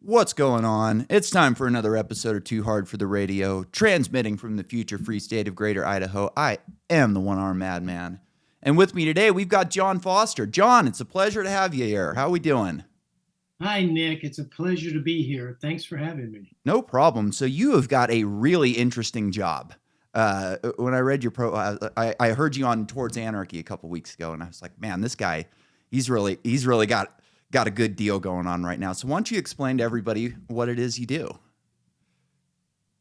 What's going on? It's time for another episode of Too Hard for the Radio, transmitting from the future free state of Greater Idaho. I am the one-armed madman. And with me today, we've got John Foster. John, it's a pleasure to have you here. How we doing? Hi, Nick. It's a pleasure to be here. Thanks for having me. No problem. So you have got a really interesting job. When I read your I heard you on Towards Anarchy a couple weeks ago, and I was like, man, this guy, he's really got a good deal going on right now. So why don't you explain to everybody what it is you do?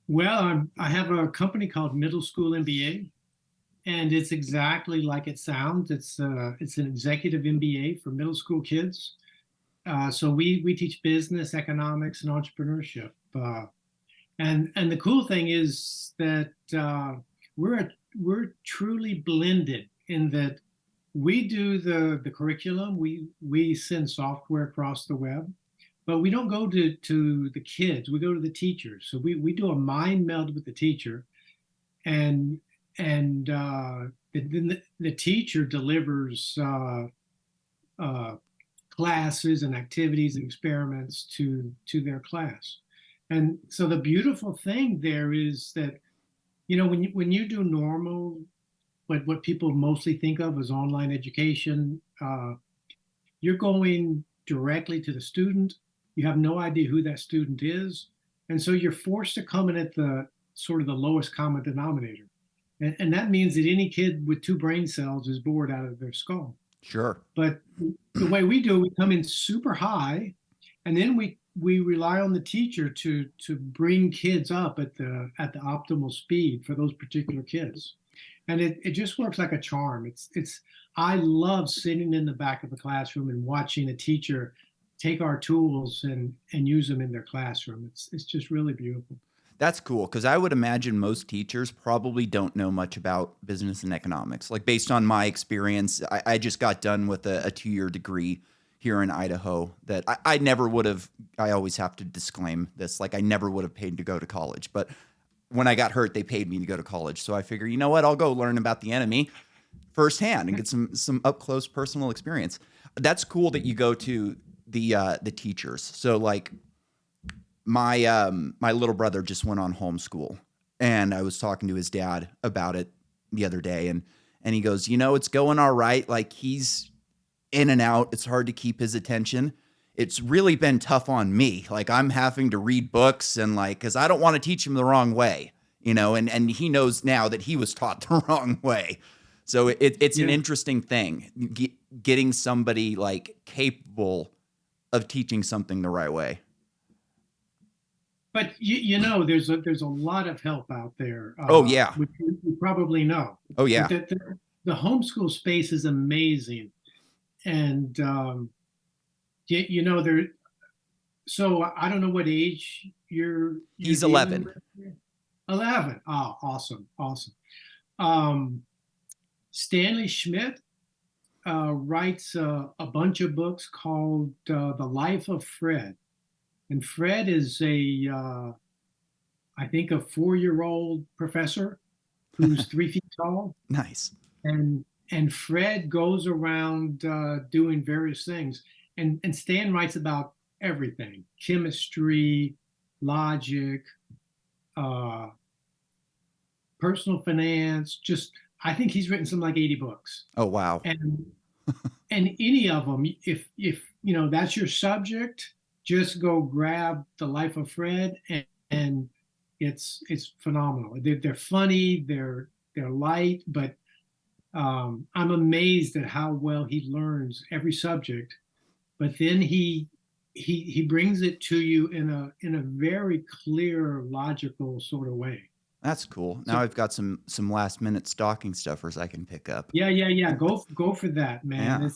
Well, I have a company called Middle School MBA, and it's exactly like it sounds. It's an executive MBA for middle school kids. So we teach business, economics, and entrepreneurship. And the cool thing is that we're truly blended in that we do the curriculum. We send software across the web, but we don't go to the kids. We go to the teachers. So we do a mind meld with the teacher, and the teacher delivers classes and activities and experiments to their class. And so the beautiful thing there is that, when you do normal, what people mostly think of as online education, you're going directly to the student. You have no idea who that student is. And so you're forced to come in at the sort of the lowest common denominator. And that means that any kid with two brain cells is bored out of their skull. Sure. But the way we do, we come in super high, and then we rely on the teacher to bring kids up at the optimal speed for those particular kids. And it just works like a charm. It's I love sitting in the back of the classroom and watching a teacher take our tools and use them in their classroom. It's just really beautiful. That's cool because I would imagine most teachers probably don't know much about business and economics. Like based on my experience, I just got done with a 2-year degree here in Idaho that I never would have. I always have to disclaim this. Like I never would have paid to go to college. But when I got hurt, they paid me to go to college. So I figure, you know what? I'll go learn about the enemy firsthand and get some up close personal experience. That's cool that you go to the teachers. So like my little brother just went on homeschool, and I was talking to his dad about it the other day, and he goes, it's going all right. Like he's in and out. It's hard to keep his attention. It's really been tough on me. Like I'm having to read books and like, cause I don't want to teach him the wrong way, and he knows now that he was taught the wrong way. So it's an interesting thing, getting somebody like capable of teaching something the right way. But there's a lot of help out there, Oh yeah. which you probably know. Oh But yeah. the homeschool space is amazing, and there. So I don't know what age you're He's dealing 11. with. 11. Oh, awesome, awesome. Um, Stanley Schmidt writes a bunch of books called The Life of Fred. And Fred is I think, a 4-year-old professor who's 3 feet tall. Nice. And Fred goes around doing various things. And Stan writes about everything: chemistry, logic, uh, personal finance. Just, I think he's written something like 80 books. Oh wow. And and any of them, if that's your subject, just go grab The Life of Fred, and it's phenomenal. They're funny, they're light, but I'm amazed at how well he learns every subject. But then he brings it to you in a very clear, logical sort of way. That's cool. So Now I've got some last minute stocking stuffers I can pick up. yeah, yeah, yeah. Go for that, man. Yeah.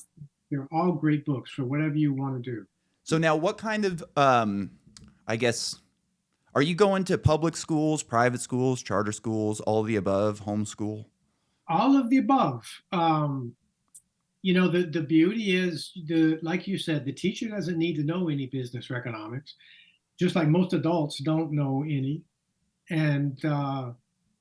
They're all great books for whatever you want to do. So now what kind of I guess are you going to public schools, private schools, charter schools, all of the above, homeschool? All of the above. The beauty is, like you said, the teacher doesn't need to know any business or economics, just like most adults don't know any. And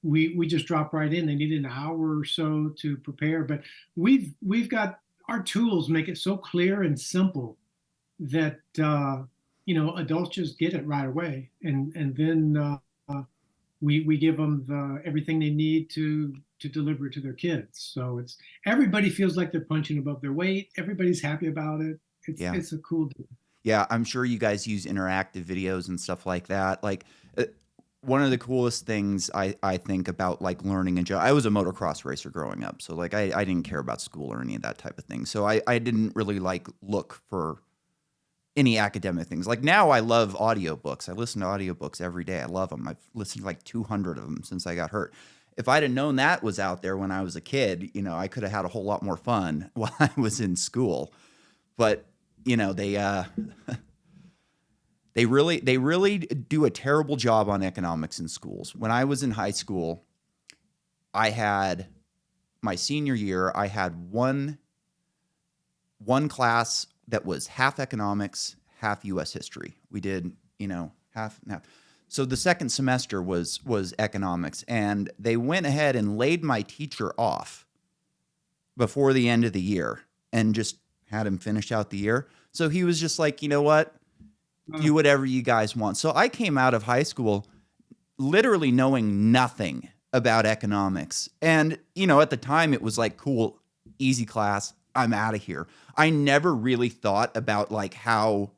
we just drop right in. They need an hour or so to prepare, but we've got our tools make it so clear and simple that adults just get it right away, and then we give them everything they need to deliver to their kids. So it's everybody feels like they're punching above their weight. Everybody's happy about it. It's Yeah. it's a cool deal. Yeah, I'm sure you guys use interactive videos and stuff like that. Like, uh, one of the coolest things I think about like learning and I was a motocross racer growing up, so like I didn't care about school or any of that type of thing. So I didn't really like look for any academic things. Like now I love audiobooks. I listen to audiobooks every day. I love them. I've listened to like 200 of them since I got hurt. If I'd have known that was out there when I was a kid, I could have had a whole lot more fun while I was in school. But, they they really do a terrible job on economics in schools. When I was in high school, I had my senior year, I had one class that was half economics, half US history. We did, half and half. So the second semester was economics, and they went ahead and laid my teacher off before the end of the year and just had him finish out the year. So he was just like, you know what? Do whatever you guys want. So I came out of high school literally knowing nothing about economics. And, at the time it was like, cool, easy class, I'm out of here. I never really thought about like how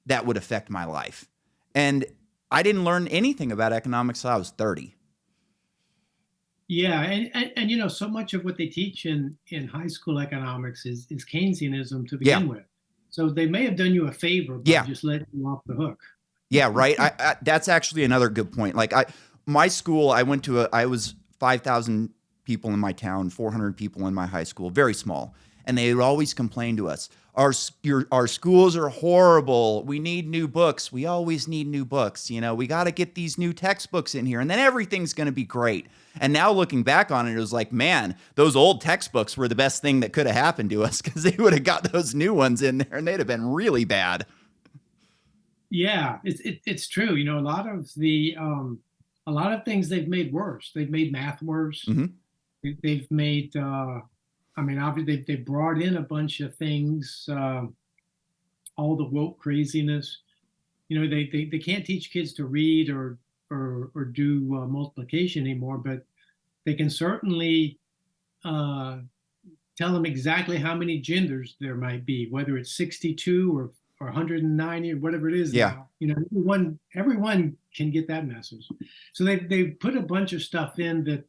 that would affect my life. And I didn't learn anything about economics until I was 30. Yeah, and so much of what they teach in high school economics is Keynesianism to Yeah. begin with. So they may have done you a favor by Yeah. just letting you off the hook. Yeah, right. That's actually another good point. Like my school, I was 5,000 people in my town, 400 people in my high school, very small. And they would always complain to us, our schools are horrible. We need new books. We always need new books. We got to get these new textbooks in here and then everything's going to be great. And now looking back on it, it was like, man, those old textbooks were the best thing that could have happened to us because they would have got those new ones in there and they'd have been really bad. Yeah, it's true. A lot of things they've made worse. They've made math worse. Mm-hmm. They've made obviously they brought in a bunch of things, all the woke craziness. They can't teach kids to read or do multiplication anymore, but they can certainly uh, tell them exactly how many genders there might be, whether it's 62 or 190 or whatever it is Yeah. now. Everyone can get that message. So they put a bunch of stuff in that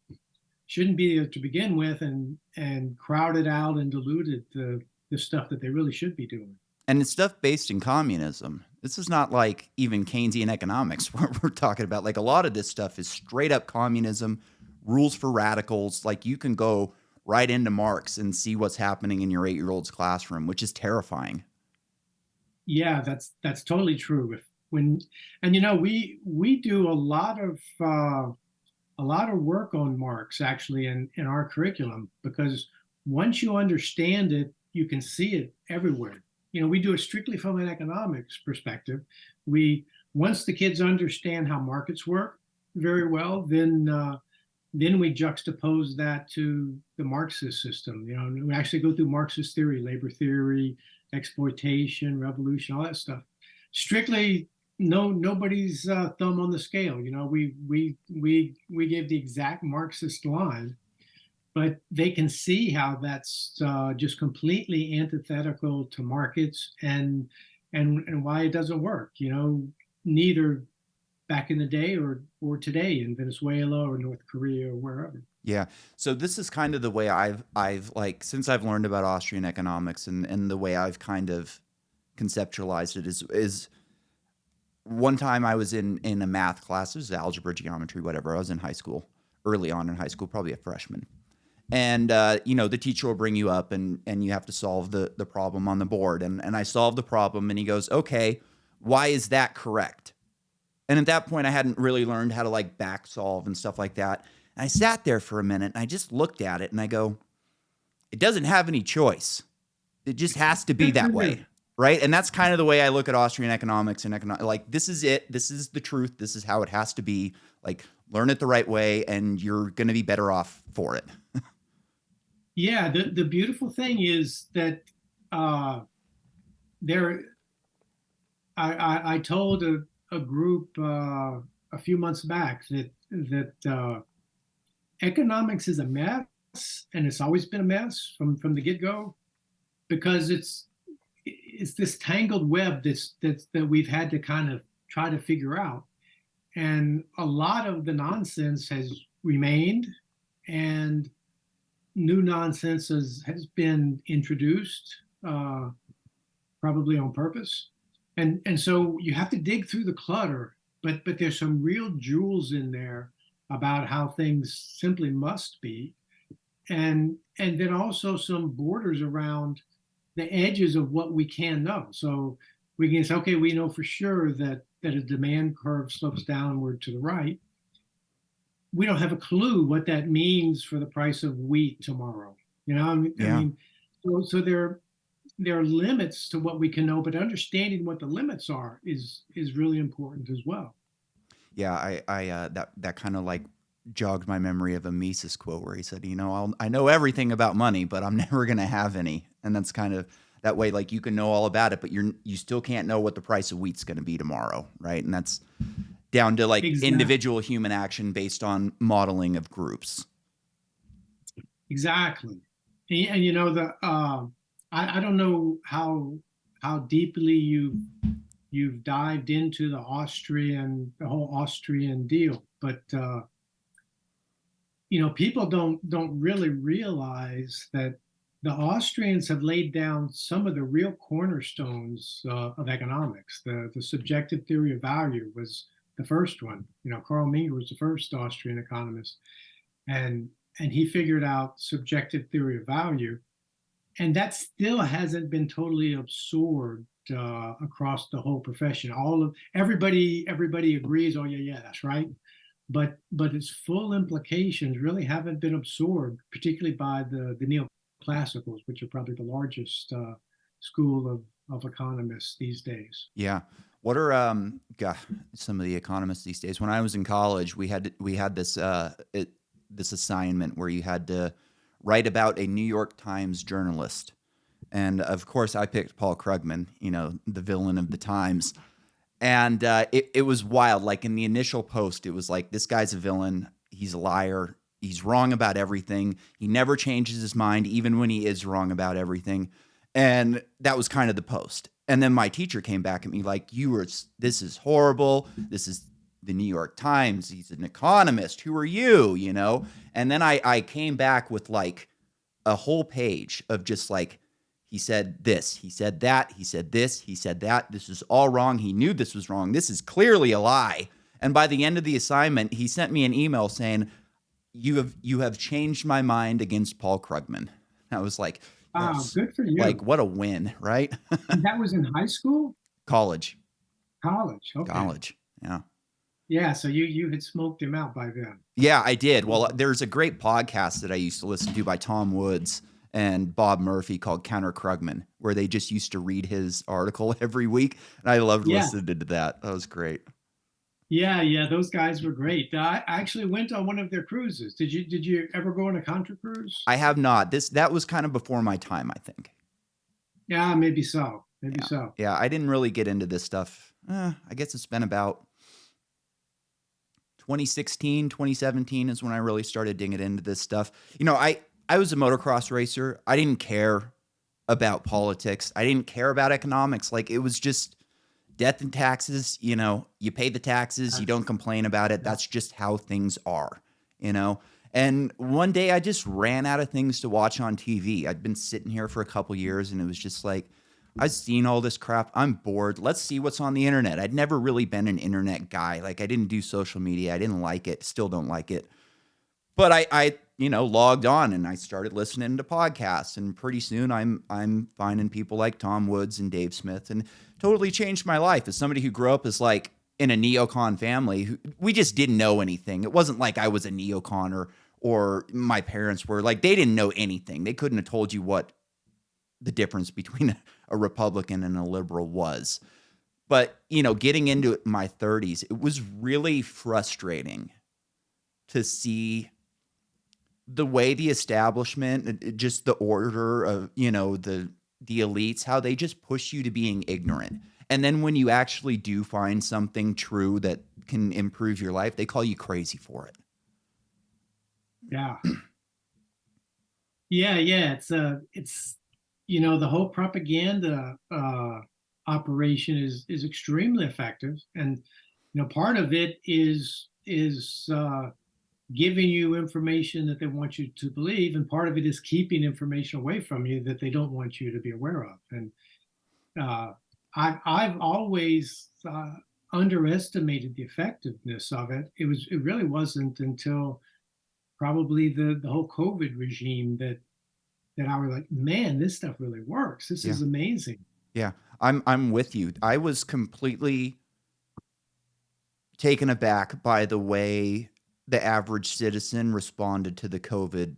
shouldn't be there to begin with, and crowded out and diluted the stuff that they really should be doing. And it's stuff based in communism. This is not like even Keynesian economics we're talking about. Like a lot of this stuff is straight up communism, rules for radicals. Like you can go right into Marx and see what's happening in your 8-year-old's classroom, which is terrifying. Yeah, that's totally true. We do a lot of work on Marx actually in our curriculum, because once you understand it, you can see it everywhere. We do it strictly from an economics perspective. Once the kids understand how markets work very well, then we juxtapose that to the Marxist system. We actually go through Marxist theory, labor theory, exploitation, revolution, all that stuff. Strictly, nobody's thumb on the scale. We give the exact Marxist line, but they can see how that's just completely antithetical to markets and why it doesn't work. Neither back in the day or today in Venezuela or North Korea or wherever. Yeah. So this is kind of the way I've like, since I've learned about Austrian economics and the way I've kind of conceptualized it is one time I was in a math class. It was algebra, geometry, whatever. I was in high school, early on in high school, probably a freshman. And the teacher will bring you up and you have to solve the problem on the board. And I solved the problem and he goes, okay, why is that correct? And at that point I hadn't really learned how to like back solve and stuff like that. And I sat there for a minute and I just looked at it and I go, it doesn't have any choice. It just has to be that way. Right. And that's kind of the way I look at Austrian economics and like, this is it. This is the truth. This is how it has to be. Like, learn it the right way and you're going to be better off for it. Yeah. The beautiful thing is that there I told a group a few months back that economics is a mess, and it's always been a mess from the get go, because it's this tangled web that we've had to kind of try to figure out, and a lot of the nonsense has remained, and new nonsense has been introduced, probably on purpose. And so you have to dig through the clutter, but there's some real jewels in there about how things simply must be, and then also some borders around the edges of what we can know. So we can say, okay, we know for sure that a demand curve slopes downward to the right. We don't have a clue what that means for the price of wheat tomorrow. I Yeah. mean, so there are limits to what we can know, but understanding what the limits are is really important as well. Yeah, that kind of like jogged my memory of a Mises quote where he said, I know everything about money, but I'm never going to have any. And that's kind of that way, like you can know all about it, but you still can't know what the price of wheat's going to be tomorrow, right? And that's down to like Exactly. individual human action based on modeling of groups. Exactly. And the I don't know how deeply you've dived into the whole Austrian deal, but people don't really realize that the Austrians have laid down some of the real cornerstones of economics. The subjective theory of value was the first one. Carl Menger was the first Austrian economist, and he figured out subjective theory of value, and that still hasn't been totally absorbed across the whole profession. All of everybody agrees. Oh yeah, that's right. But its full implications really haven't been absorbed, particularly by the neoclassicals, which are probably the largest school of economists these days. Yeah. What are some of the economists these days? When I was in college, we had this assignment where you had to write about a New York Times journalist. And of course, I picked Paul Krugman, the villain of the Times. And it was wild. Like in the initial post, it was like, this guy's a villain. He's a liar. He's wrong about everything. He never changes his mind, even when he is wrong about everything. And that was kind of the post. And then my teacher came back at me like, this is horrible. This is the New York Times. He's an economist. Who are you? And then I came back with like a whole page of just like, he said this, he said that, he said this, he said that. This is all wrong. He knew this was wrong. This is clearly a lie. And by the end of the assignment, he sent me an email saying, you have changed my mind against Paul Krugman. I was like, Wow, yes, good for like you. what a win, right? And that was in high school, College, college. Okay. college. Yeah. Yeah, so you had smoked him out by then. Yeah, I did. Well, there's a great podcast that I used to listen to by Tom Woods and Bob Murphy called Counter Krugman, where they just used to read his article every week. And I loved Yeah, listening to that. That was great. yeah. Those guys were great. I actually went on one of their cruises. Did you ever go on a contra cruise? I have not. That was kind of before my time, I think. Yeah, maybe so. Maybe Yeah. so. Yeah. I didn't really get into this stuff. I guess it's been about 2016, 2017 is when I really started digging into this stuff. I was a motocross racer. I didn't care about politics. I didn't care about economics. Like it was just death and taxes. You pay the taxes, you don't complain about it. Yeah. That's just how things are, you know? And one day I just ran out of things to watch on TV. I'd been sitting here for a couple years and it was just like, I've seen all this crap. I'm bored. Let's see what's on the internet. I'd never really been an internet guy. Like I didn't do social media. I didn't like it. Still don't like it. But I logged on and I started listening to podcasts, and pretty soon I'm finding people like Tom Woods and Dave Smith, and totally changed my life as somebody who grew up as like in a neocon family. We just didn't know anything. It wasn't like I was a neocon or my parents were like, they didn't know anything. They couldn't have told you what the difference between a Republican and a liberal was. But, getting into my 30s, it was really frustrating to see the way the establishment, just the order of, the elites, how they just push you to being ignorant. And then when you actually do find something true that can improve your life, they call you crazy for it. Yeah. Yeah. It's the whole propaganda operation is extremely effective, and part of it is giving you information that they want you to believe, and part of it is keeping information away from you that they don't want you to be aware of. And uh, I've always underestimated the effectiveness of it. It really wasn't until probably the whole COVID regime that I was like, man, this stuff really works. This Yeah. is amazing. Yeah. I'm with you. I was completely taken aback by the way the average citizen responded to the COVID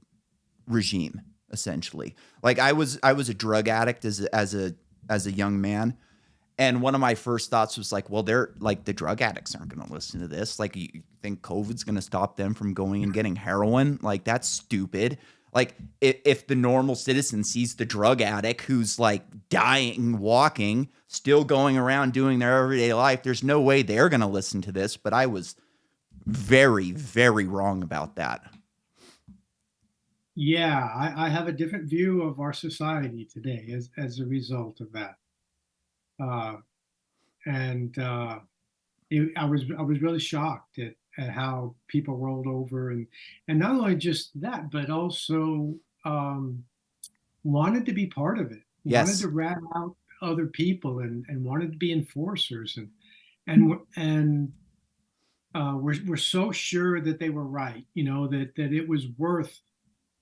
regime, essentially. Like I was a drug addict as a young man. And one of my first thoughts was like, well, they're like the drug addicts aren't going to listen to this. Like, you think COVID's going to stop them from going and getting heroin? Like, that's stupid. Like, if the normal citizen sees the drug addict who's like dying, walking, still going around doing their everyday life, there's no way they're going to listen to this. But I was very, very wrong about that. Yeah, I have a different view of our society today as a result of that. Uh, and I was really shocked at how people rolled over, and not only just that, but also um, wanted to be part of it, wanted Yes. to rat out other people, and wanted to be enforcers, and we're so sure that they were right, that it was worth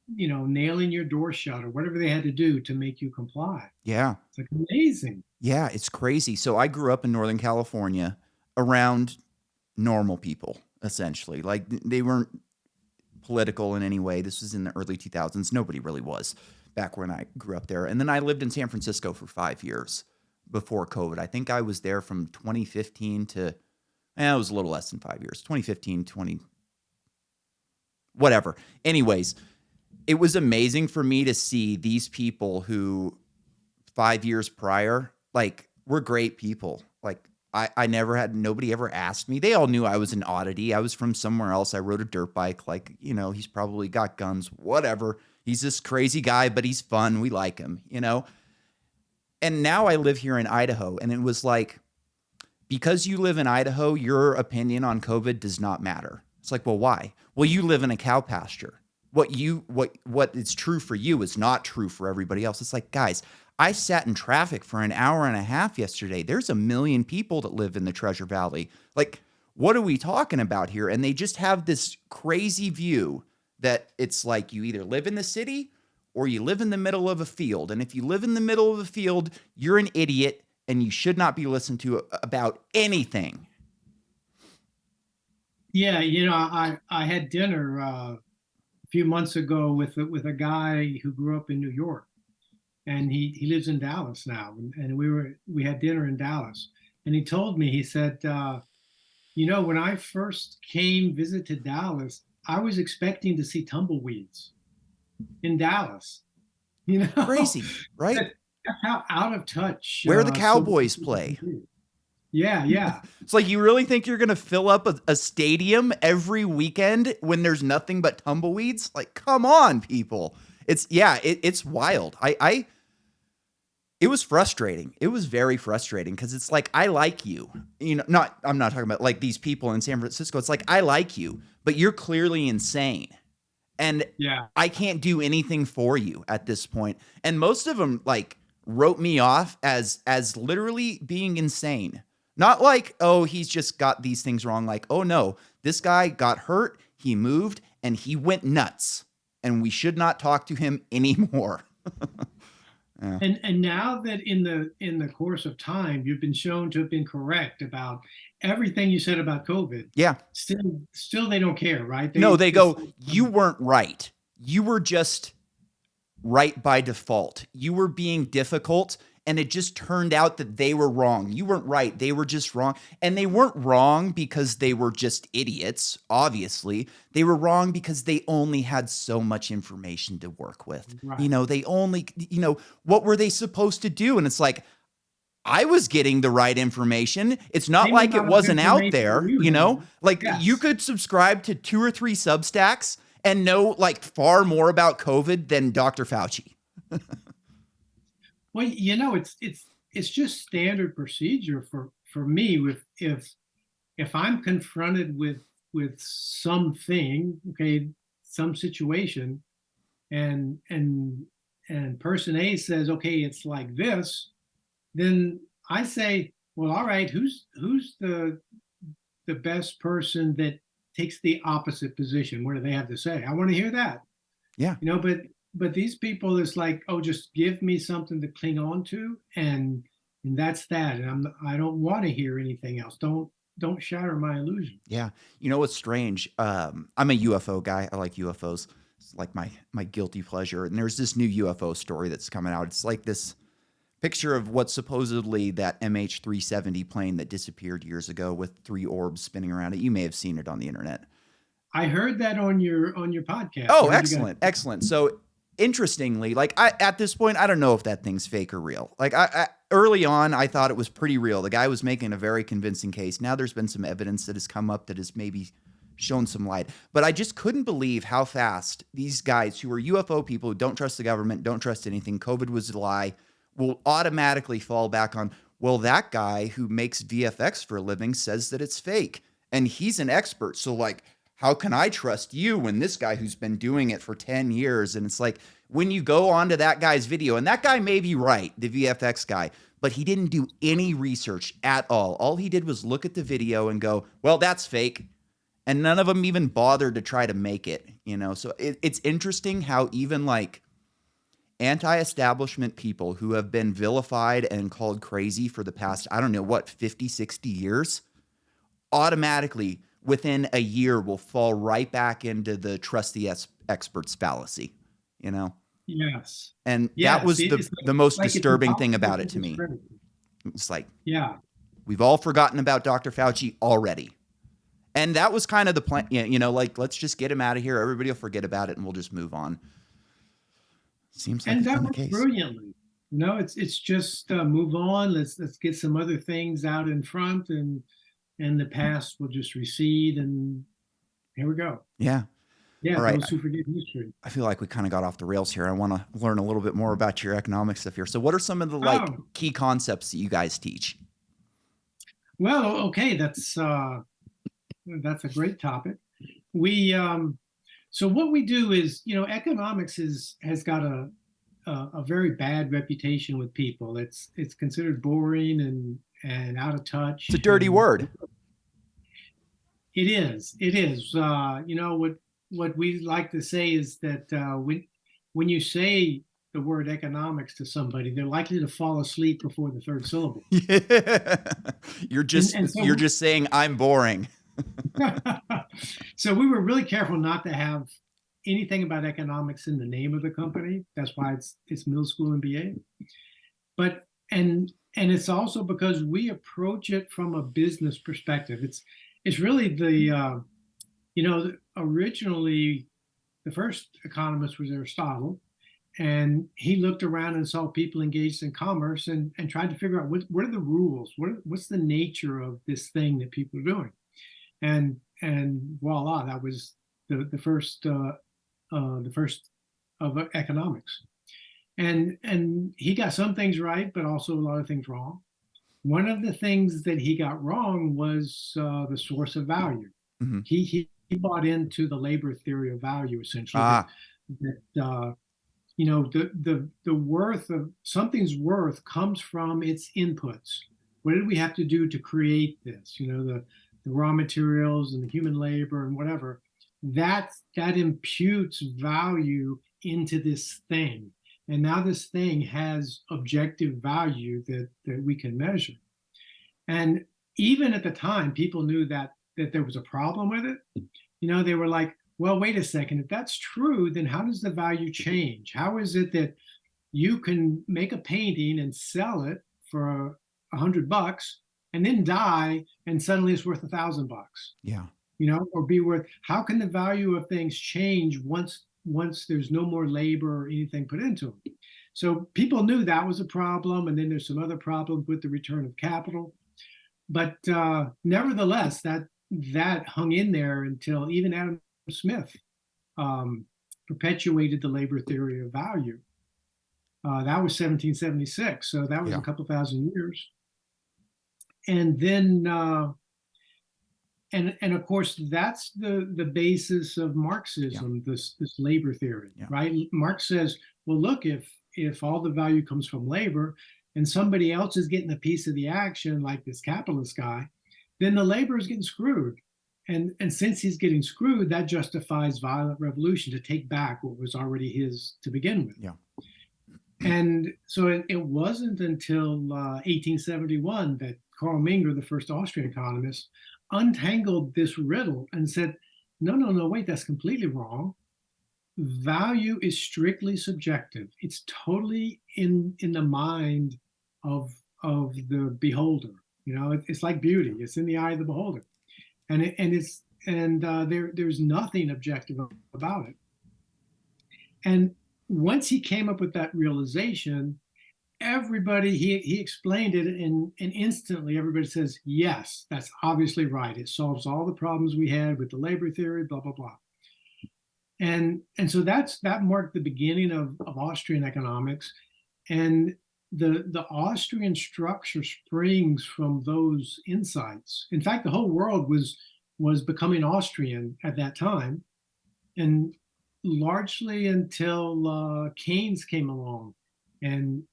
nailing your door shut or whatever they had to do to make you comply. Yeah. It's like amazing. Yeah. It's crazy. So I grew up in Northern California around normal people, essentially. Like they weren't political in any way. This was in the early 2000s. Nobody really was back when I grew up there. And then I lived in San Francisco for 5 years before COVID. I think I was there from 2015 to, it was a little less than 5 years, 2015, 20, whatever. Anyways, it was amazing for me to see these people who 5 years prior, like, were great people. Like, I never had, nobody ever asked me. They all knew I was an oddity. I was from somewhere else. I rode a dirt bike. Like, he's probably got guns, whatever. He's this crazy guy, but he's fun. We like him. And now I live here in Idaho. And it was like, because you live in Idaho, your opinion on COVID does not matter. It's like, well, why? Well, you live in a cow pasture. What is true for you is not true for everybody else. It's like, guys, I sat in traffic for an hour and a half yesterday. There's 1 million people that live in the Treasure Valley. Like, what are we talking about here? And they just have this crazy view that it's like you either live in the city or you live in the middle of a field. And if you live in the middle of a field, you're an idiot and you should not be listened to about anything. Yeah, I had dinner a few months ago with a guy who grew up in New York, and he lives in Dallas now, and we had dinner in Dallas, and he told me, he said, when I first visited Dallas, I was expecting to see tumbleweeds in Dallas. Crazy, right? That's how out of touch Where the so many Cowboys people can play. be. Yeah. It's like, you really think you're going to fill up a stadium every weekend when there's nothing but tumbleweeds? Like, come on, people. It's wild. It was frustrating. It was very frustrating because it's like, I like you. I'm not talking about like these people in San Francisco. It's like, I like you, but you're clearly insane. And Yeah. I can't do anything for you at this point. And most of them like wrote me off as literally being insane. Not like, oh, he's just got these things wrong. Like, oh no, this guy got hurt, he moved, and he went nuts. And we should not talk to him anymore. Yeah. And now that in the course of time you've been shown to have been correct about everything you said about COVID, Yeah. still they don't care, right? No, they It's go, like, you weren't right. You were just right by default. You were being difficult, and it just turned out that they were wrong. You weren't right. They were just wrong. And they weren't wrong because they were just idiots, obviously. They were wrong because they only had so much information to work with. right. They only, what were they supposed to do? And it's like, I was getting the right information. It's not Same like it amount of wasn't out information there, you you know? have. Like you Yes. could subscribe to 2 or 3 Substacks and know like far more about COVID than Dr. Fauci. Well, it's just standard procedure for me. With if I'm confronted with something, okay, some situation, and person A says, okay, it's like this, then I say, well, all right, who's the best person that takes the opposite position? What do they have to say? I want to hear that. Yeah. But these people is like, oh, just give me something to cling on to, and that's that. And I don't want to hear anything else. Don't shatter my illusion. Yeah. You know what's strange? I'm a UFO guy. I like UFOs. It's like my guilty pleasure. And there's this new UFO story that's coming out. It's like this picture of what's supposedly that MH370 plane that disappeared years ago with 3 orbs spinning around it. You may have seen it on the internet. I heard that on your podcast. I Oh, heard you guys. excellent, excellent. So interestingly, like at this point, I don't know if that thing's fake or real. Like I early on, I thought it was pretty real. The guy was making a very convincing case. Now there's been some evidence that has come up that has maybe shown some light. But I just couldn't believe how fast these guys who are UFO people who don't trust the government, don't trust anything, COVID was a lie, will automatically fall back on, well, that guy who makes VFX for a living says that it's fake. And he's an expert. So like, how can I trust you when this guy who's been doing it for 10 years? And it's like when you go onto that guy's video, and that guy may be right, the VFX guy, but he didn't do any research at all. All he did was look at the video and go, well, that's fake. And none of them even bothered to try to make it, you know? So it's interesting how even like anti-establishment people who have been vilified and called crazy for the past, I don't know, what, 50, 60 years, automatically within a year will fall right back into the trust the experts fallacy, you know? Yes. And that Yes. was It's the most like it's disturbing thing impossible about to it to me. discredit. It's like, Yeah. we've all forgotten about Dr. Fauci already. And that was kind of the plan, you know, like, let's just get him out of here. Everybody will forget about it and we'll just move on. Seems like And it's that been the works case. brilliantly. It's just move on. Let's get some other things out in front, and the past will just recede. And here we go. Yeah. Yeah, All right. those who forget history. I feel like we kind of got off the rails here. I want to learn a little bit more about your economic stuff here. So what are some of the like Oh, key concepts that you guys teach? well, okay, that's a great topic. We so what we do is, economics has got a very bad reputation with people. It's considered boring and out of It's a touch, dirty and word. it is. It is. What we like to say is that when you say the word economics to somebody, they're likely to fall asleep before the third syllable. Yeah. And You're so just saying I'm boring. so we were really careful not to have anything about economics in the name of the company. That's why it's middle school MBA. But and it's also because we approach it from a business perspective. It's really originally the first economist was Aristotle, and he looked around and saw people engaged in commerce and tried to figure out what are the rules, what's the nature of this thing that people are doing, and voila, that was the first of economics. And he got some things right, but also a lot of things wrong. One of the things that he got wrong was the source of value. Mm-hmm. He bought into the labor theory of value, essentially. Ah, That the worth of something's worth comes from its inputs. What did we have to do to create this? The raw materials and the human labor and whatever. That imputes value into this thing. And now this thing has objective value that we can measure. And even at the time, people knew that there was a problem with it. They were like, well, wait a second. If that's true, then how does the value change? How is it that you can make a painting and sell it for $100 and then die and suddenly it's worth $1,000? yeah. Or be worth, how can the value of things change once there's no more labor or anything put into them? So people knew that was a problem, and then there's some other problems with the return of capital. But nevertheless, that hung in there until even Adam Smith um, perpetuated the labor theory of value. That was 1776, so that was a Yeah. couple thousand years. And then, and of course, that's the basis of Yeah. Marxism, this labor theory, Yeah. right? Marx says, well, look, if all the value comes from labor, and somebody else is getting a piece of the action, like this capitalist guy, then the labor is getting screwed. And since he's getting screwed, that justifies violent revolution to take back what was already his to begin with. Yeah. And so it wasn't until 1871 that Karl Menger, the first Austrian economist, untangled this riddle and said, no, no, no, wait, that's completely wrong. Value is strictly subjective. It's totally in the mind of the beholder. You know, it's like beauty. It's in the eye of the beholder, there's nothing objective about it. And once he came up with that realization, everybody he explained it, and instantly everybody says, yes, that's obviously right. It solves all the problems we had with the labor theory, blah blah blah. And so that marked the beginning of Austrian economics. And the Austrian structure springs from those insights. In fact, the whole world was becoming Austrian at that time, and largely until Keynes came along and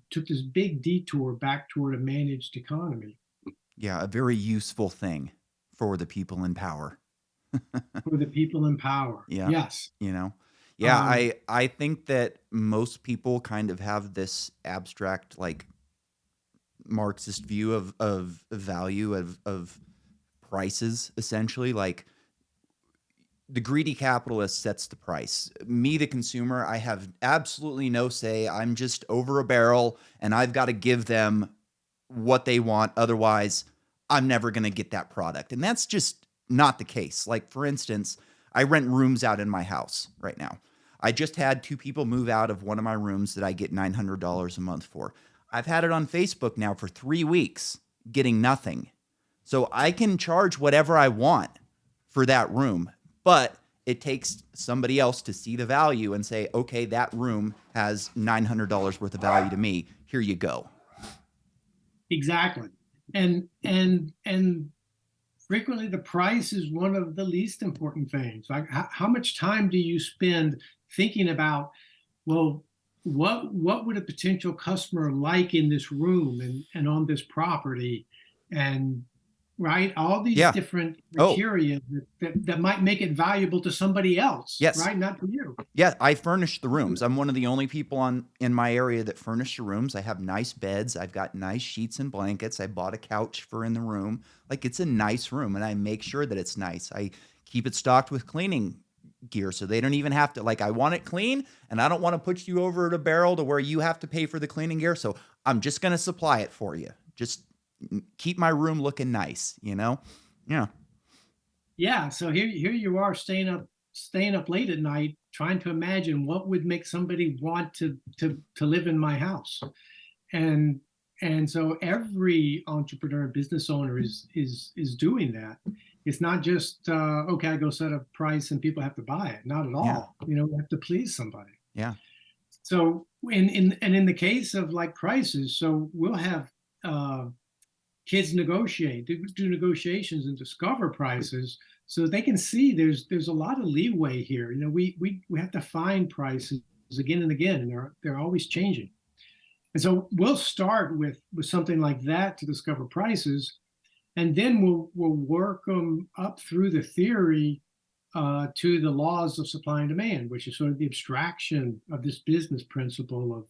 took this big detour back toward a managed economy Yeah. A very useful thing for the people in power. for the people in power. Yeah. Yes. You know? Yeah, Um, I think that most people kind of have this abstract, like, Marxist view of value of prices, essentially. Like, the greedy capitalist sets the price. Me, the consumer, I have absolutely no say. I'm just over a barrel, and I've got to give them what they want. Otherwise, I'm never going to get that product. And that's just not the case. Like, for instance, I rent rooms out in my house right now. I just had two people move out of one of my rooms that I get $900 a month for. I've had it on Facebook now for 3 weeks, getting nothing. So I can charge whatever I want for that room, but it takes somebody else to see the value and say, okay, that room has $900 worth of value to me. Here you go. exactly. And frequently the price is one of the least important things. Like how much time do you spend thinking about, well, what would a potential customer like in this room and on this property, and right, all these Yeah. different Oh, criteria that might make it valuable to somebody else, yes. right, not to you. Yeah, I furnish the rooms. I'm one of the only people in my area that furnish the rooms. I have nice beds. I've got nice sheets and blankets. I bought a couch for in the room. Like, it's a nice room, and I make sure that it's nice. I keep it stocked with cleaning gear so they don't even have to, like, I want it clean, and I don't want to put you over at a barrel to where you have to pay for the cleaning gear. So I'm just going to supply it for you. Just keep my room looking nice, you know? Yeah. Yeah, so here you are staying up late at night trying to imagine what would make somebody want to live in my house. and and so every entrepreneur and business owner is doing that. It's not just okay, I go set a price and people have to buy it. Not at Yeah. all. You know, we have to please somebody. Yeah. So in the case of like prices, so we'll have uh, kids do negotiations and discover prices so they can see there's a lot of leeway here. You know, we have to find prices again and again, and they're always changing. And so we'll start with something like that to discover prices, and then we'll work them up through the theory to the laws of supply and demand, which is sort of the abstraction of this business principle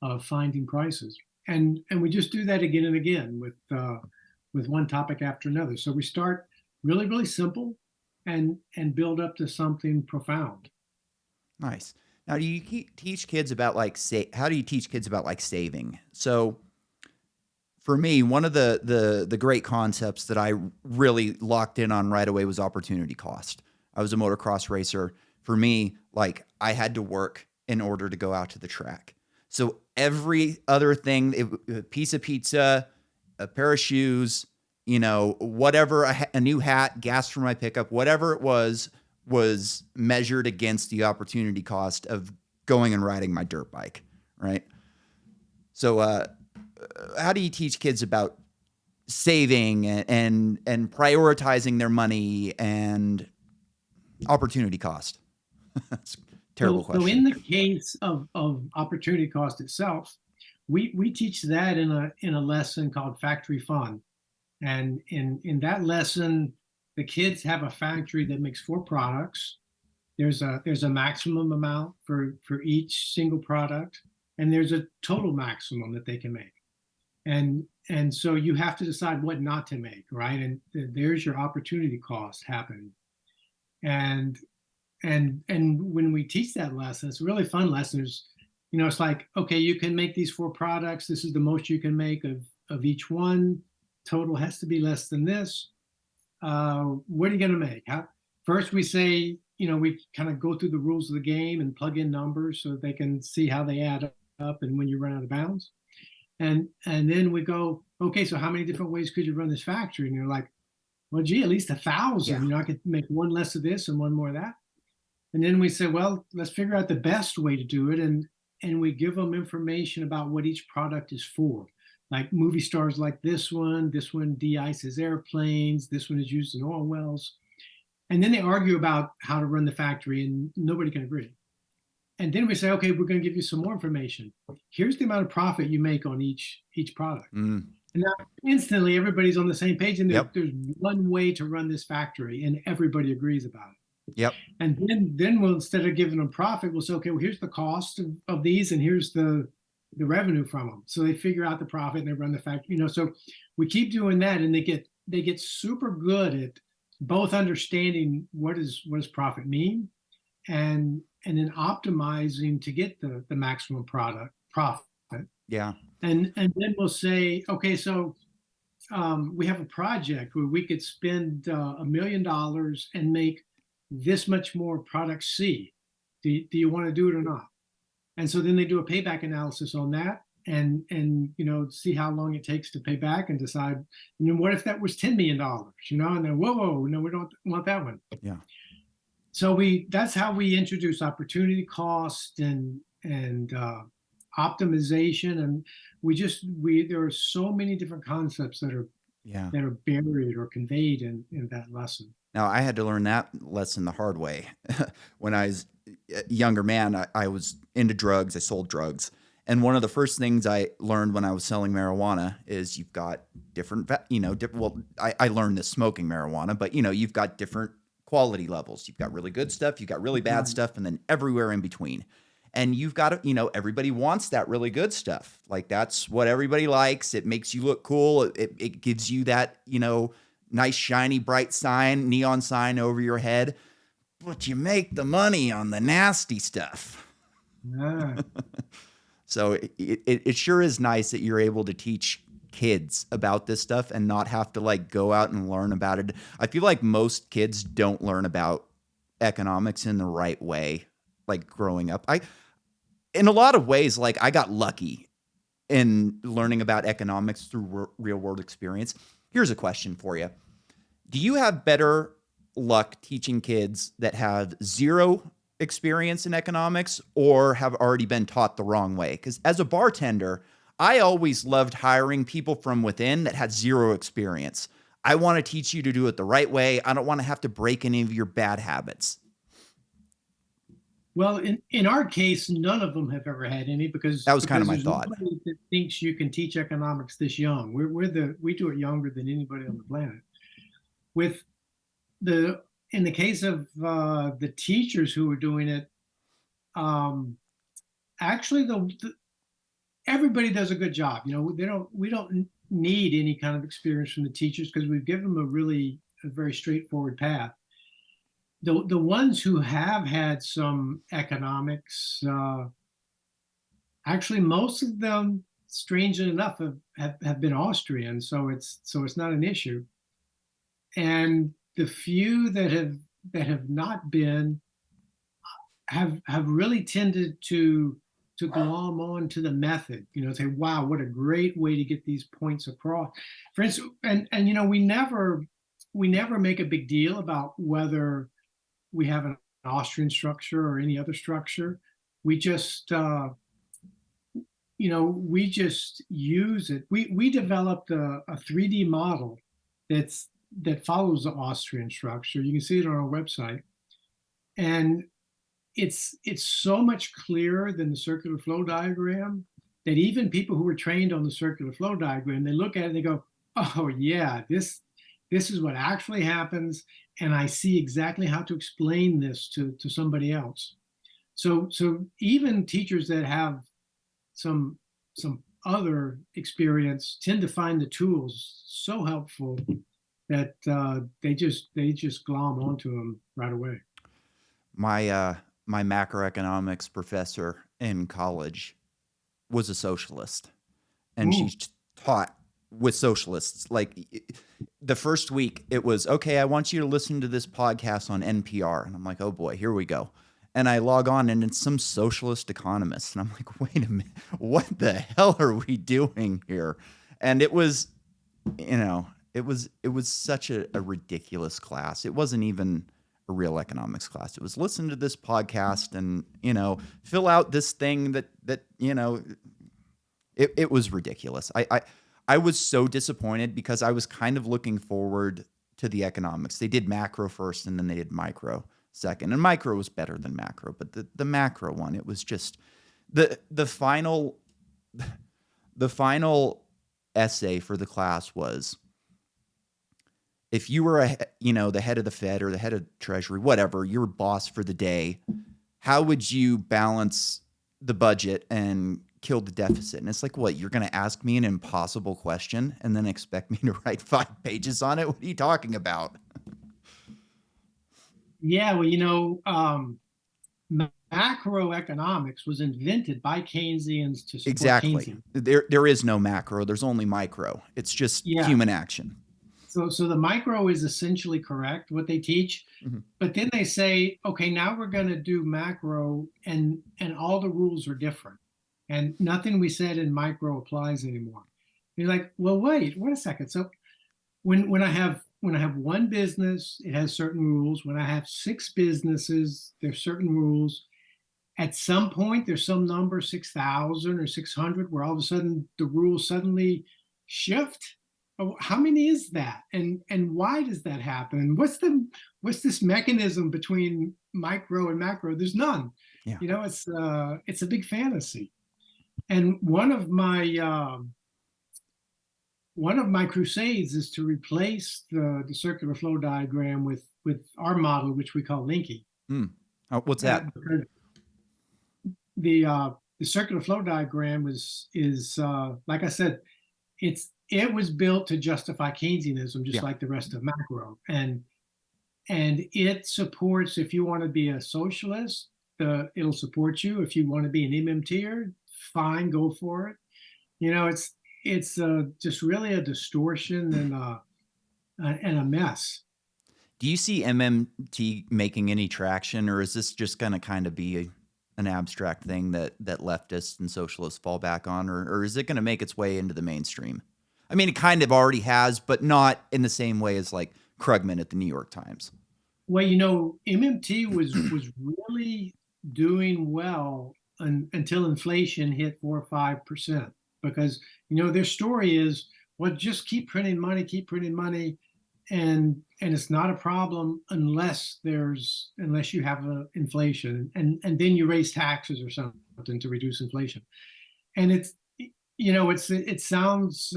of finding prices. And we just do that again and again with one topic after another. So we start really really simple and build up to something profound. Nice. Now, do you teach kids about, like, how do you teach kids about, like, saving? So for me, one of the great concepts that I really locked in on right away was opportunity cost. I was a motocross racer. For me, like, I had to work in order to go out to the track. So every other thing, a piece of pizza, a pair of shoes, whatever, a new hat, gas for my pickup, whatever it was measured against the opportunity cost of going and riding my dirt bike, right? So, how do you teach kids about saving and prioritizing their money and opportunity cost? That's a terrible So question. in the case of opportunity cost itself, we teach that in a lesson called Factory Fun. And in that lesson, the kids have a factory that makes four products. There's a maximum amount for each single product, and there's a total maximum that they can make. And so you have to decide what not to make, right? And there's your opportunity cost happening. And and when we teach that lesson, it's a really fun lesson. It's like, okay, you can make these four products. This is the most you can make of each one. Total has to be less than this. What are you going to make? First, we say, we kind of go through the rules of the game and plug in numbers so they can see how they add up and when you run out of bounds. And then we go, okay, so how many different ways could you run this factory? And you're like, well, gee, at least 1,000. Yeah. I could make one less of this and one more of that. And then we say, well, let's figure out the best way to do it. And we give them information about what each product is for. Like movie stars like this one de-ices airplanes, this one is used in oil wells. And then they argue about how to run the factory and nobody can agree. And then we say, okay, we're going to give you some more information. Here's the amount of profit you make on each product. Mm. And now instantly everybody's on the same page and Yep. there's one way to run this factory and everybody agrees about it. Yep. And then we'll, instead of giving them profit, we'll say, okay, well, here's the cost of these and here's the revenue from them. So they figure out the profit and they run the factory, so we keep doing that and they get super good at both understanding what does profit mean and then optimizing to get the maximum profit. Yeah. And then we'll say, okay, so we have a project where we could spend $1 million and make this much more product C. Do you want to do it or not? And so then they do a payback analysis on that and see how long it takes to pay back and decide, what if that was $10 million, and then, whoa, no, we don't want that one. Yeah. So that's how we introduce opportunity cost and optimization. And there are so many different concepts that are Yeah. buried or conveyed in that lesson. Now, I had to learn that lesson the hard way. When I was a younger man, I was into drugs. I sold drugs. And one of the first things I learned when I was selling marijuana is you've got different, I learned this smoking marijuana, but you've got different quality levels. You've got really good stuff, you've got really bad stuff, and then everywhere in between. And you've got to, everybody wants that really good stuff. Like that's what everybody likes. It makes you look cool. It gives you that, nice, shiny, bright sign, neon sign over your head. But you make the money on the nasty stuff. Yeah. So it sure is nice that you're able to teach kids about this stuff and not have to go out and learn about it. I feel like most kids don't learn about economics in the right way, growing up. In a lot of ways, I got lucky in learning about economics through real world experience. Here's a question for you. Do you have better luck teaching kids that have zero experience in economics or have already been taught the wrong way? Because as a bartender, I always loved hiring people from within that had zero experience. I want to teach you to do it the right way. I don't want to have to break any of your bad habits. Well, in our case, none of them have ever had any That was kind of my there's thought. nobody that thinks you can teach economics this young. We do it younger than anybody on the planet. With in the case of the teachers who are doing it, actually everybody does a good job. We don't need any kind of experience from the teachers because we've given them a very straightforward path. The ones who have had some economics, actually most of them, strangely enough, have been Austrian, so it's not an issue. And the few that have not been have really tended to to glom on to the method, say, wow, what a great way to get these points across. For instance, and we never make a big deal about whether we have an Austrian structure or any other structure. We just we just use it. We developed a 3D model that follows the Austrian structure. You can see it on our website, and it's so much clearer than the circular flow diagram that even people who were trained on the circular flow diagram, they look at it and they go, oh yeah, this is what actually happens, and I see exactly how to explain this to somebody else. So even teachers that have some some other experience tend to find the tools so helpful that they just glom onto them right away. My macroeconomics professor in college was a socialist, and she Ooh, taught with socialists. Like the first week, it was okay. I want you to listen to this podcast on NPR, and I'm like, oh boy, here we go. And I log on, and it's some socialist economist, and I'm like, wait a minute, what the hell are we doing here? And it was, it was such a ridiculous class. It wasn't even a real economics class. It was listen to this podcast and fill out this thing that it was ridiculous. I was so disappointed because I was kind of looking forward to the economics. They did macro first and then they did micro second. And micro was better than macro, but the macro one, it was just the final essay for the class was, if you were the head of the Fed or the head of Treasury, whatever, your boss for the day, how would you balance the budget and kill the deficit? And it's like, what, you're going to ask me an impossible question and then expect me to write 5 pages on it? What are you talking yeah, well, macroeconomics was invented by Keynesians to support Exactly. Keynesian. There is no macro. There's only micro. It's just Yeah. human action. So the micro is essentially correct, what they teach, Mhm. but then they say, okay, now we're going to do macro, and all the rules are different, and nothing we said in micro applies anymore. You're like, well, wait a second. So when I have one business, it has certain rules. When I have 6 businesses, there's certain rules. At some point, there's some number, 6,000 or 600, where all of a sudden the rules suddenly shift. Oh, how many is that, and why does that happen? And what's this mechanism between micro and macro? There's none. Yeah. It's a big fantasy. And one of my crusades is to replace the circular flow diagram with our model, which we call linking. What's that? Because the circular flow diagram is like I said, it was built to justify Keynesianism, just Yeah. like the rest of macro, and it supports, if you want to be a socialist, it'll support you. If you want to be an MMTer, fine, go for it. It's just really a distortion and a mess. Do you see MMT making any traction, or is this just going to kind of be an abstract thing that leftists and socialists fall back on, or is it going to make its way into the mainstream? I mean, it kind of already has, but not in the same way as like Krugman at the New York Times. Well, MMT was really doing well until inflation hit 4 or 5%, because their story is, well, just keep printing money, and it's not a problem unless you have inflation, and then you raise taxes or something to reduce inflation. And it sounds,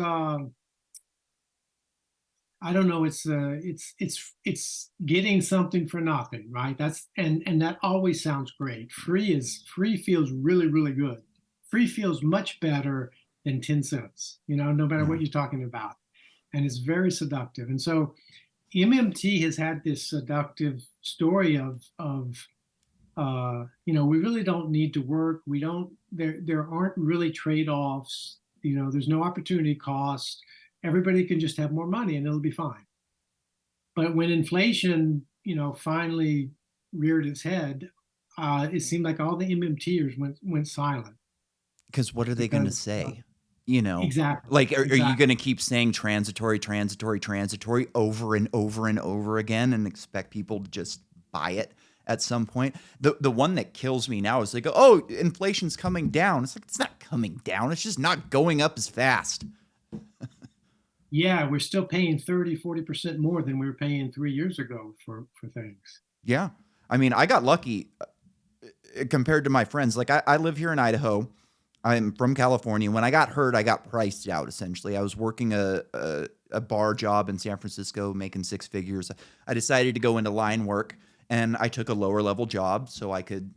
I don't know, it's getting something for nothing, right? And that always sounds great. Free feels really, really good. Free feels much better than 10 cents, no matter Yeah. what you're talking about. And it's very seductive. And so MMT has had this seductive story of we really don't need to work. We don't, there aren't really trade-offs. There's no opportunity cost. Everybody can just have more money and it'll be fine. But when inflation, finally reared its head, it seemed like all the MMTers went silent. Because what are they going to because say? You know, exactly, like, are you exactly. going to keep saying transitory, transitory, transitory over and over and over again and expect people to just buy it at some point? The one that kills me now is like, oh, inflation's coming down. It's like, it's not coming down. It's just not going up as fast. Yeah, we're still paying 30, 40% more than we were paying 3 years ago for things. Yeah. I mean, I got lucky compared to my friends. Like, I live here in Idaho. I'm from California. When I got hurt, I got priced out essentially. I was working a bar job in San Francisco, making six figures. I decided to go into line work, and I took a lower level job so I could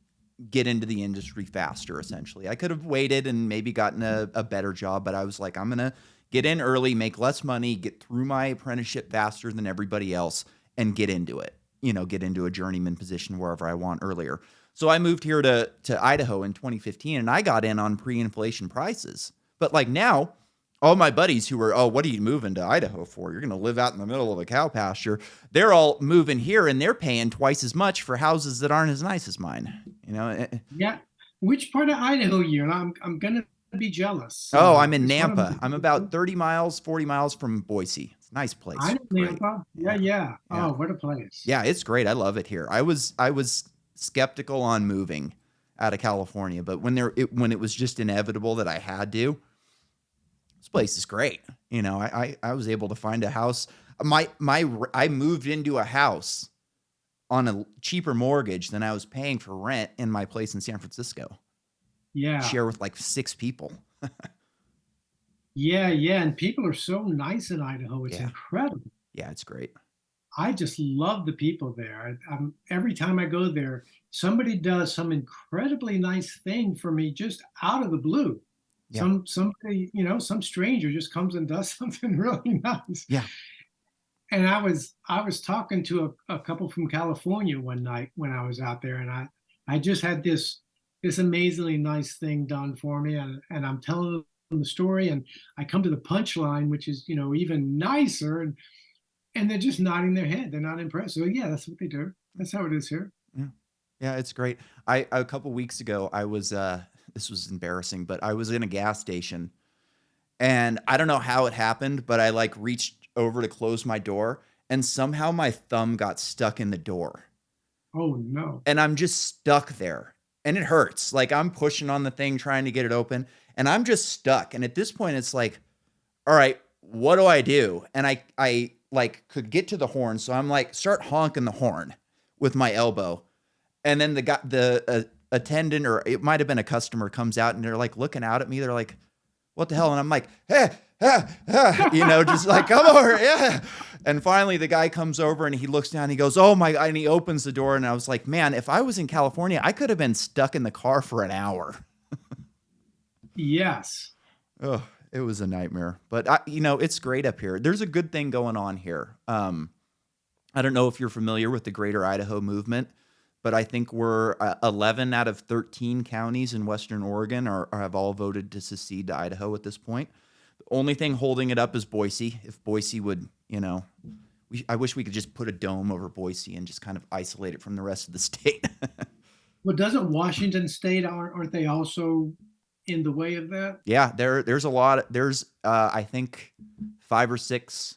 get into the industry faster. Essentially, I could have waited and maybe gotten a better job, but I was like, I'm gonna get in early, make less money, get through my apprenticeship faster than everybody else, and get into it. You know, get into a journeyman position wherever I want earlier. So I moved here to Idaho in 2015, and I got in on pre-inflation prices. But like now, all my buddies who were, oh, what are you moving to Idaho for? You're going to live out in the middle of a cow pasture. They're all moving here, and they're paying twice as much for houses that aren't as nice as mine. You know, Yeah. Which part of Idaho you're in? I'm gonna be jealous. oh, I'm in It's one of Nampa. I'm about my 30 miles, 40 miles from Boise. It's a nice I place. know Great. Nampa. Yeah, Yeah. yeah. Yeah. Oh, what a place. Yeah, it's great. I love it here. I was skeptical on moving out of California, but when it was just inevitable that I had to, this place is great. You know, I was able to find a house. I moved into a house on a cheaper mortgage than I was paying for rent in my place in San Francisco. Yeah. Share with like six people. Yeah, yeah. And people are so nice in Idaho. It's Yeah. incredible. Yeah, it's great. I just love the people there. Every time I go there, somebody does some incredibly nice thing for me just out of the blue. Yeah. Somebody, some stranger just comes and does something really nice. Yeah. And I was talking to a couple from California one night when I was out there, and I just had this amazingly nice thing done for me, and I'm telling them the story, and I come to the punchline, which is even nicer, and they're just nodding their head. They're not impressed. So yeah, that's what they do. That's how it is here. Yeah. Yeah, it's great. I a couple weeks ago I was this was embarrassing, but I was in a gas station and I don't know how it happened, but I like reached over to close my door and somehow my thumb got stuck in the door. Oh no. And I'm just stuck there. And it hurts. Like I'm pushing on the thing trying to get it open and I'm just stuck. And at this point it's like, all right, what do I do? And I like could get to the horn, so I'm like start honking the horn with my elbow. And then the attendant or it might have been a customer comes out and they're like looking out at me. They're like, "What the hell?" And I'm like, "Hey, just like come over, yeah." And finally, the guy comes over and he looks down. And he goes, "Oh my!" And he opens the door. And I was like, "Man, if I was in California, I could have been stuck in the car for an hour." Yes. Oh, it was a nightmare. But it's great up here. There's a good thing going on here. I don't know if you're familiar with the Greater Idaho movement, but I think we're 11 out of 13 counties in Western Oregon have all voted to secede to Idaho at this point. The only thing holding it up is Boise. If Boise would, I wish we could just put a dome over Boise and just kind of isolate it from the rest of the state. Well, doesn't Washington State aren't they also in the way of that? Yeah, there's a lot. There's I think 5 or 6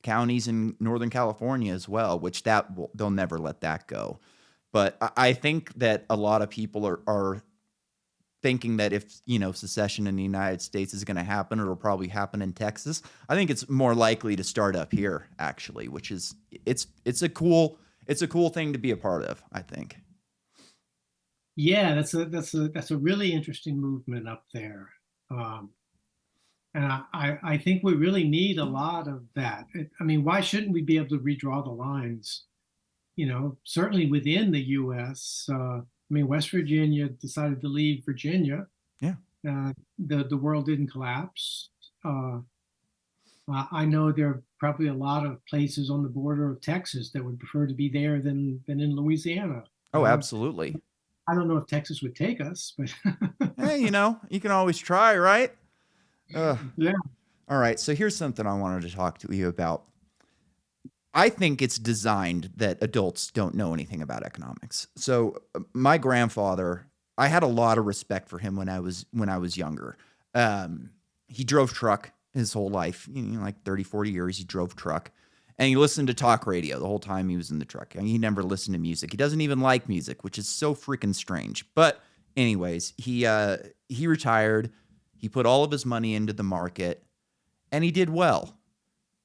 counties in Northern California as well, which they'll never let that go. But I think that a lot of people are thinking that if secession in the United States is going to happen, it'll probably happen in Texas. I think it's more likely to start up here actually, which is it's a cool thing to be a part of, I think. Yeah, that's a really interesting movement up there. Um, and I think we really need a lot of that. I mean, why shouldn't we be able to redraw the lines? Certainly within the U.S. I mean, West Virginia decided to leave Virginia. Yeah. The world didn't collapse. I know there are probably a lot of places on the border of Texas that would prefer to be there than in Louisiana. Oh, absolutely. I don't know if Texas would take us, but Hey, you can always try, right? yeah. All right. So here's something I wanted to talk to you about. I think it's designed that adults don't know anything about economics. So my grandfather I had a lot of respect for him when I was younger. Um, he drove truck his whole life, like 30, 40 years. He drove truck, and he listened to talk radio the whole time he was in the truck. And he never listened to music. He doesn't even like music, which is so freaking strange. But anyways, he retired. He put all of his money into the market, and he did well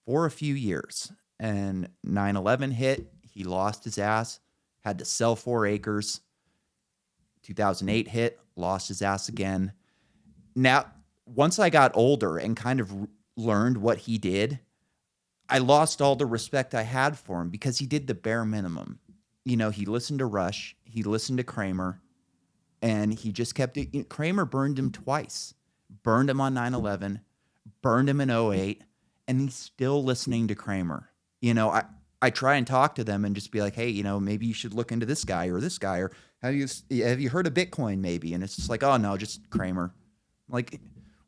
for a few years. And 9/11 hit. He lost his ass. Had to sell 4 acres. 2008 hit, lost his ass again. Now, once I got older and kind of learned what he did, I lost all the respect I had for him because he did the bare minimum. He listened to Rush, he listened to Kramer, and he just kept it. Kramer burned him twice. Burned him on 9/11, burned him in '08, and he's still listening to Kramer. I try and talk to them and just be like, hey, maybe you should look into this guy, or have you heard of Bitcoin maybe? And it's just like, oh no, just Kramer. Like,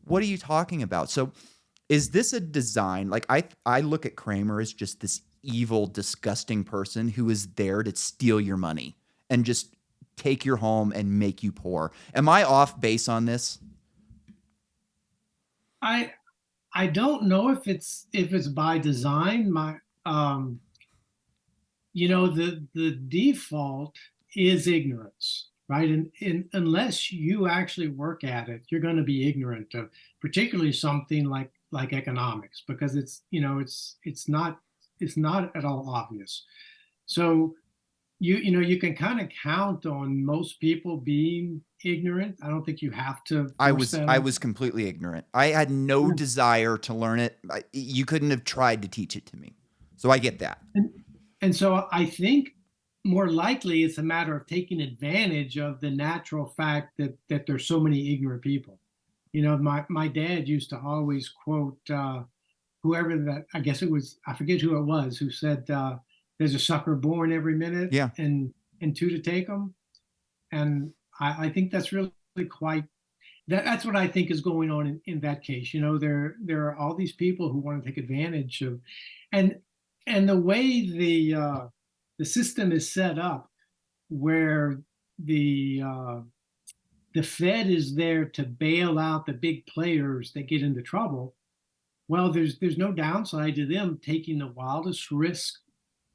what are you talking about? So is this a design? Like, I look at Kramer as just this evil, disgusting person who is there to steal your money and just take your home and make you poor. Am I off base on this? I I don't know if it's by design. Um the default is ignorance, right? And unless you actually work at it, you're going to be ignorant of particularly something like economics, because it's not at all obvious. So you can kind of count on most people being ignorant. I don't think you have to I force was that I on. was completely ignorant. I had no desire to learn it. You couldn't have tried to teach it to me. So I get that. And, and so I think more likely it's a matter of taking advantage of the natural fact that there's so many ignorant people. My dad used to always quote whoever that, I guess it was, I forget who it was, who said, "There's a sucker born every minute, Yeah. and two to take them." And I think that's really quite that's what I think is going on in that case. There are all these people who want to take advantage of, and and the way the system is set up, where the Fed is there to bail out the big players that get into trouble. Well, there's no downside to them taking the wildest risk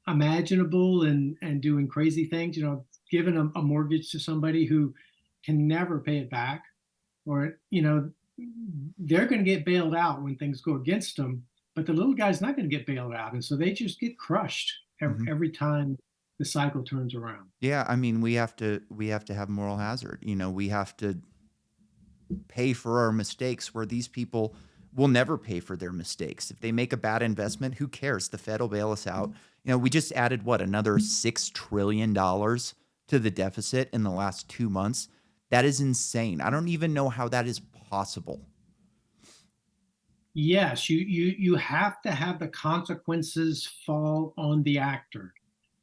imaginable and doing crazy things. Giving a mortgage to somebody who can never pay it back, or they're going to get bailed out when things go against them, but the little guy's not going to get bailed out, and so they just get crushed Mhm. every time the cycle turns around. Yeah, I mean, we have to have moral hazard. We have to pay for our mistakes where these people will never pay for their mistakes. If they make a bad investment, who cares? The Fed will bail us out. We just added another $6 trillion to the deficit in the last 2 months. That is insane. I don't even know how that is possible. Yes, you have to have the consequences fall on the actor,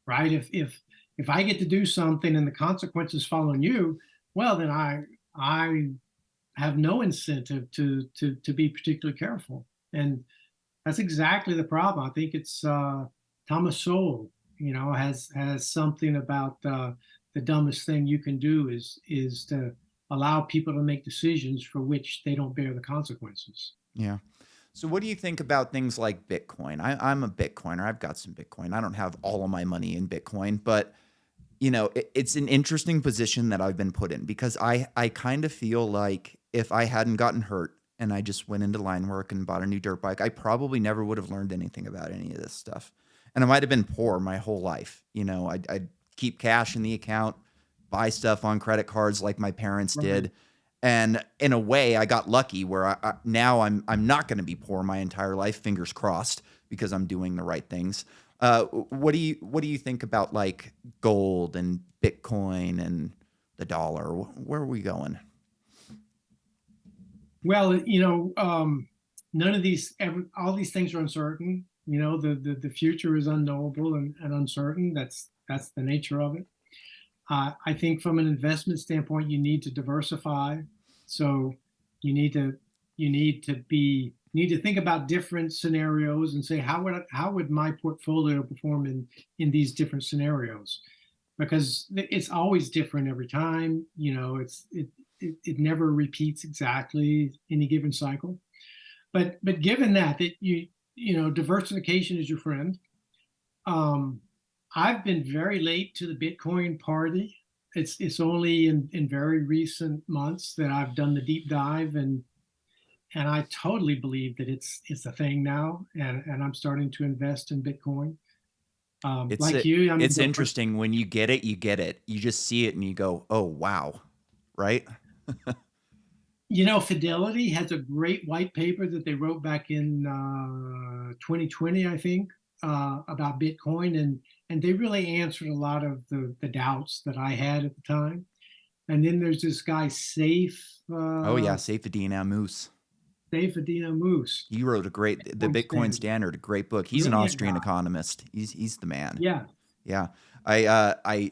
right? If I get to do something and the consequences fall on you, well, then I have no incentive to be particularly careful. And that's exactly the problem. I think it's Thomas Sowell, has something about the dumbest thing you can do is to allow people to make decisions for which they don't bear the consequences. Yeah. So, what do you think about things like Bitcoin? I'm a Bitcoiner. I've got some Bitcoin. I don't have all of my money in Bitcoin, but it's an interesting position that I've been put in because I kind of feel like if I hadn't gotten hurt and I just went into line work and bought a new dirt bike, I probably never would have learned anything about any of this stuff. And I might have been poor my whole life. I'd keep cash in the account, buy stuff on credit cards like my parents Right. did. And in a way, I got lucky where now I'm not going to be poor my entire life, fingers crossed, because I'm doing the right things. What do you think about like gold and Bitcoin and the dollar? Where are we going? Well, none of all these things are uncertain. The future is unknowable and uncertain. That's the nature of it. I think from an investment standpoint, you need to diversify. So you need to you need to think about different scenarios and say how would my portfolio perform in these different scenarios. because it's always different every time. It never repeats exactly any given cycle. But given that diversification is your friend. Um, I've been very late to the Bitcoin party. It's only in very recent months that I've done the deep dive, and I totally believe that it's a thing now, and I'm starting to invest in Bitcoin. It's Like you, I mean, it's interesting when you get it, you get it. You just see it and you go, "Oh, wow." Right? Fidelity has a great white paper that they wrote back in 2020, I think, about Bitcoin, and they really answered a lot of the doubts that I had at the time. And then there's this guy, Oh yeah, Saifedean Moose. Saifedean Moose, He wrote the Bitcoin Bitcoin Standard. Standard, a great book. He's an Brilliant Austrian guy. economist. He's the man. Yeah. Yeah. I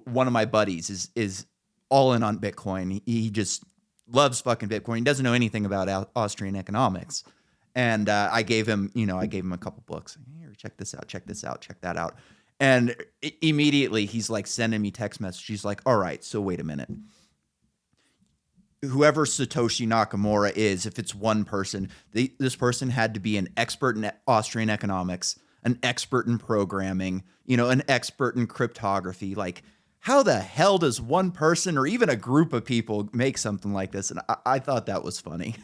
one of my buddies is all in on Bitcoin. He just loves fucking Bitcoin. He doesn't know anything about Austrian economics. And I gave him a couple books. Here, check this out, check this out, check that out. And immediately he's like sending me text messages. He's like, "All right, so wait a minute. Whoever Satoshi Nakamura is, if it's one person, this person had to be an expert in Austrian economics, an expert in programming, an expert in cryptography. Like, how the hell does one person or even a group of people make something like this?" And I thought that was funny.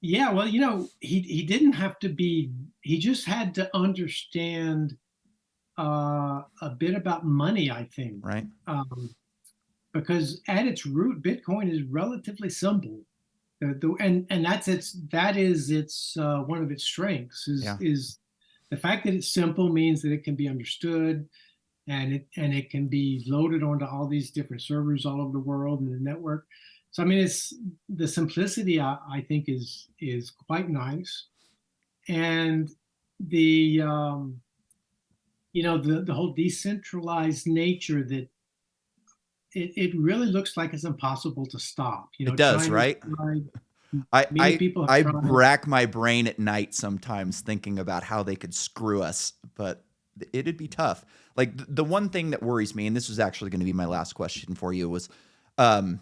Yeah, well, he didn't have to be. He just had to understand a bit about money, I think, Right? because at its root, Bitcoin is relatively simple. And that is its one of its strengths Yeah. is the fact that it's simple means that it can be understood, and it can be loaded onto all these different servers all over the world in the network. So I mean, it's the simplicity I think is quite nice, and the the whole decentralized nature that it really looks like it's impossible to stop. It does, China's right? tried, I many I people have I tried. rack my brain at night sometimes thinking about how they could screw us, but it'd be tough. Like the one thing that worries me, and this was actually going to be my last question for you, was um,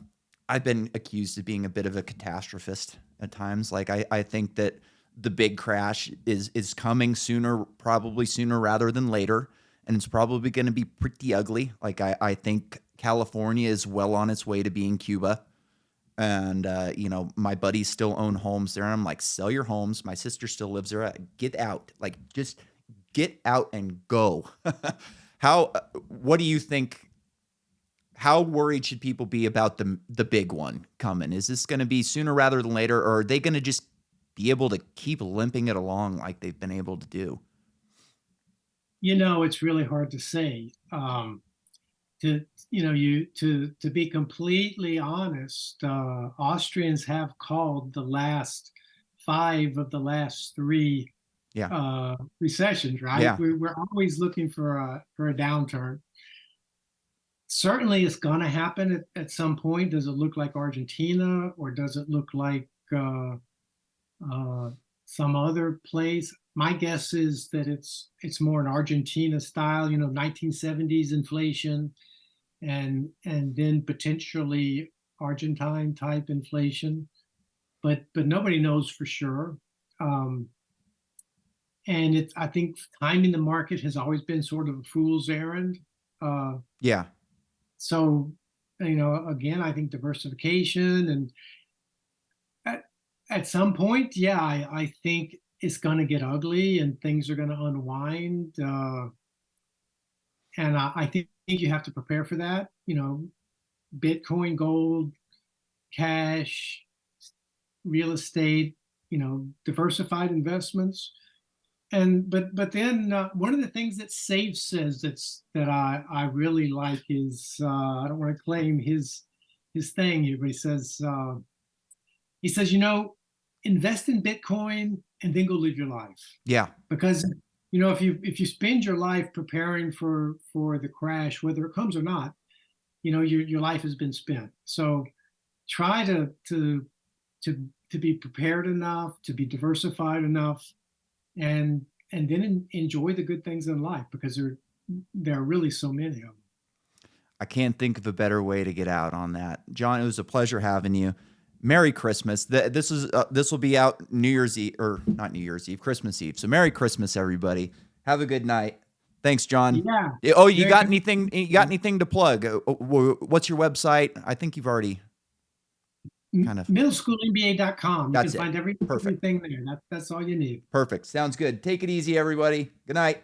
I've been accused of being a bit of a catastrophist at times. Like I think that the big crash is coming sooner, probably sooner rather than later, and it's probably going to be pretty ugly. Like I think California is well on its way to being Cuba. And my buddies still own homes there, and I'm like, sell your homes. My sister still lives there. Get out, like just get out and go. How what do you think? How worried should people be about the big one coming? Is this going to be sooner rather than later, or are they going to just be able to keep limping it along like they've been able to do? It's really hard to say. To to be completely honest, Austrians have called the last five of the last three Yeah, recessions, right? yeah, We're always looking for a downturn. Certainly, it's going to happen at some point. Does it look like Argentina, or does it look like uh, some other place? My guess is that it's more an Argentina style, 1970s inflation, and then potentially Argentine type inflation, but nobody knows for sure. Um, and I think timing the market has always been sort of a fool's errand. Uh, yeah. so again, I think diversification, and at, at some point, yeah, I think it's going to get ugly and things are going to unwind. And I think you have to prepare for that. Bitcoin, gold, cash, real estate, diversified investments. And but then one of the things that Sage says that I really like is I don't want to claim his thing here, but he says invest in Bitcoin and then go live your life, Yeah. because if you spend your life preparing for the crash, whether it comes or not, your life has been spent. So try to be prepared enough, to be diversified enough, and then enjoy the good things in life, because there are really so many of them. I can't think of a better way to get out on that. John, it was a pleasure having you. Merry Christmas. This will be out New Year's Eve, or not New Year's Eve, Christmas Eve. So Merry Christmas, everybody. Have a good night. Thanks, John. Yeah. Oh, you Merry got Christmas. anything? You got anything to plug? What's your website? I think you've already kind of. Middleschoolinba.com. You can That's it. find Perfect. everything there. That's all you need. Perfect. Sounds good. Take it easy, everybody. Good night.